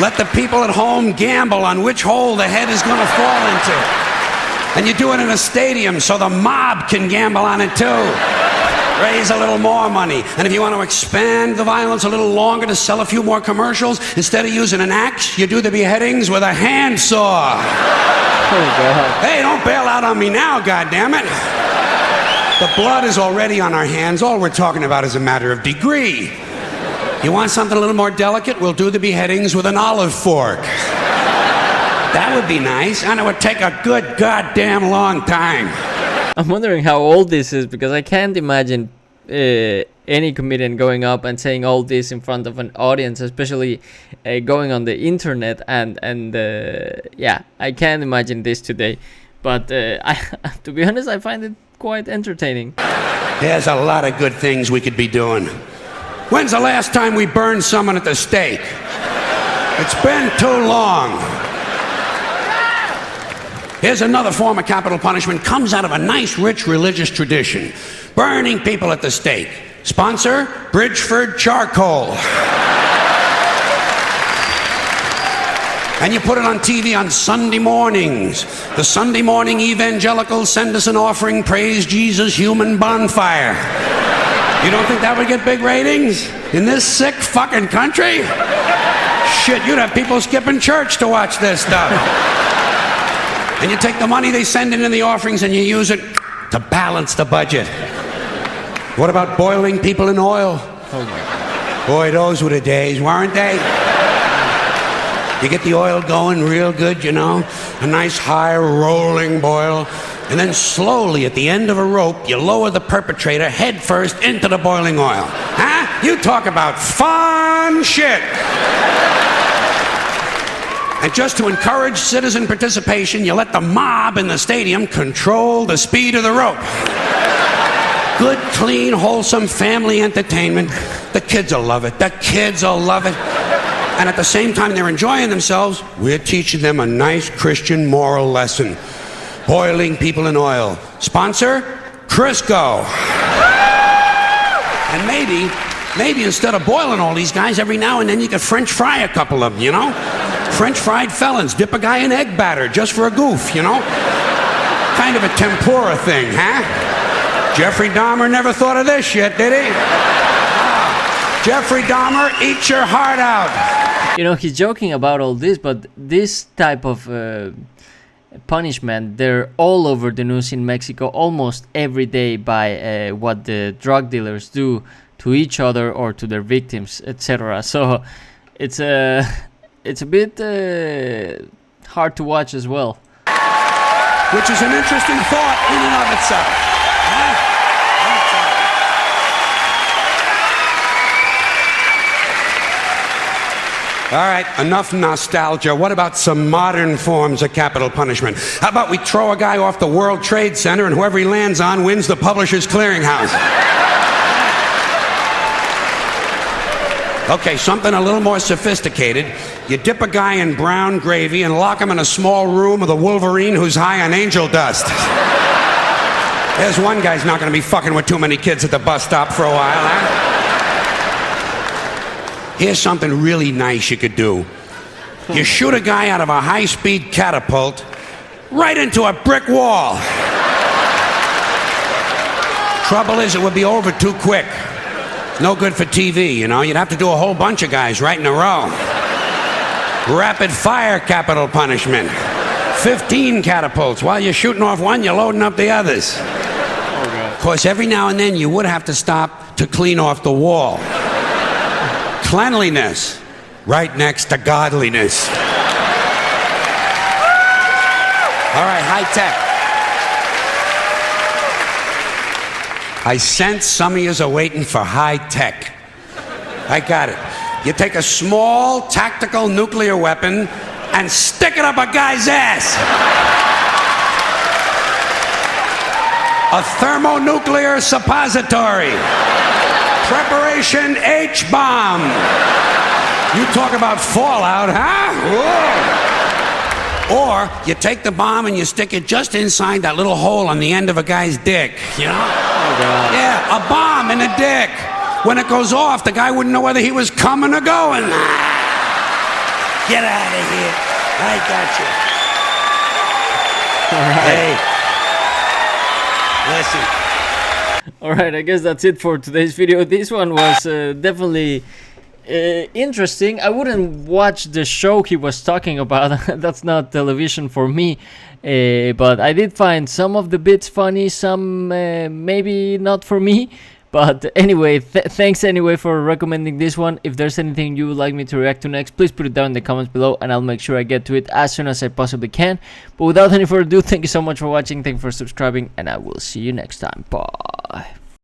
Let the people at home gamble on which hole the head is going to fall into. And you do it in a stadium so the mob can gamble on it too. Raise a little more money. And if you want to expand the violence a little longer to sell a few more commercials, instead of using an axe, you do the beheadings with a handsaw. Oh, God. Hey, don't bail out on me now, goddammit. The blood is already on our hands. All we're talking about is a matter of degree. You want something a little more delicate? We'll do the beheadings with an olive fork. That would be nice, and it would take a good goddamn long time. I'm wondering how old this is, because I can't imagine any comedian going up and saying all this in front of an audience, especially going on the internet. And yeah, I can't imagine this today. But to be honest, I find it quite entertaining. There's a lot of good things we could be doing. When's the last time we burned someone at the stake? It's been too long. Here's another form of capital punishment. Comes out of a nice, rich religious tradition. Burning people at the stake. Sponsor, Bridgeford Charcoal. And you put it on TV on Sunday mornings. The Sunday morning evangelicals send us an offering, praise Jesus, human bonfire. You don't think that would get big ratings? In this sick fucking country? Shit, you'd have people skipping church to watch this stuff. And you take the money they send in the offerings and you use it to balance the budget. What about boiling people in oil? Oh, boy, those were the days, weren't they? You get the oil going real good, you know, a nice high rolling boil, and then slowly at the end of a rope, you lower the perpetrator head first into the boiling oil. Huh? You talk about fun shit. And just to encourage citizen participation, you let the mob in the stadium control the speed of the rope. Good, clean, wholesome family entertainment. The kids will love it. The kids will love it. And at the same time they're enjoying themselves, we're teaching them a nice Christian moral lesson. Boiling people in oil. Sponsor, Crisco. And maybe instead of boiling all these guys, every now and then you could French fry a couple of them, you know? French fried felons, dip a guy in egg batter just for a goof, you know? Kind of a tempura thing, huh? Jeffrey Dahmer never thought of this shit, did he? Jeffrey Dahmer, eat your heart out. You know, he's joking about all this, but this type of punishment, they're all over the news in Mexico almost every day by what the drug dealers do to each other or to their victims, etc. So it's a bit hard to watch as well. Which is an interesting thought in and of itself. Huh? All right, enough nostalgia. What about some modern forms of capital punishment? How about we throw a guy off the World Trade Center and whoever he lands on wins the Publishers Clearinghouse? Okay, something a little more sophisticated. You dip a guy in brown gravy and lock him in a small room with a Wolverine who's high on angel dust. There's one guy's not going to be fucking with too many kids at the bus stop for a while, huh? Here's something really nice you could do. You shoot a guy out of a high-speed catapult right into a brick wall. Trouble is, it would be over too quick. No good for TV, you know. You'd have to do a whole bunch of guys right in a row. Rapid fire capital punishment. 15 catapults. While you're shooting off one, you're loading up the others. Oh, God. Of course, every now and then you would have to stop to clean off the wall. Cleanliness, right next to godliness. All right, high tech. I sense some of yous are waiting for high tech. I got it. You take a small tactical nuclear weapon and stick it up a guy's ass. A thermonuclear suppository. Preparation H-bomb. You talk about fallout, huh? Whoa. Or you take the bomb and you stick it just inside that little hole on the end of a guy's dick, you know? Oh, God. Yeah, a bomb in a dick. When it goes off, the guy wouldn't know whether he was coming or going. Get out of here. I got you. All right. Hey. Listen. Alright, I guess that's it for today's video. This one was definitely interesting. I wouldn't watch the show he was talking about. That's not television for me. But I did find some of the bits funny, some maybe not for me. But anyway, thanks anyway for recommending this one. If there's anything you would like me to react to next, please put it down in the comments below and I'll make sure I get to it as soon as I possibly can. But without any further ado, thank you so much for watching, thank you for subscribing, and I will see you next time. Bye.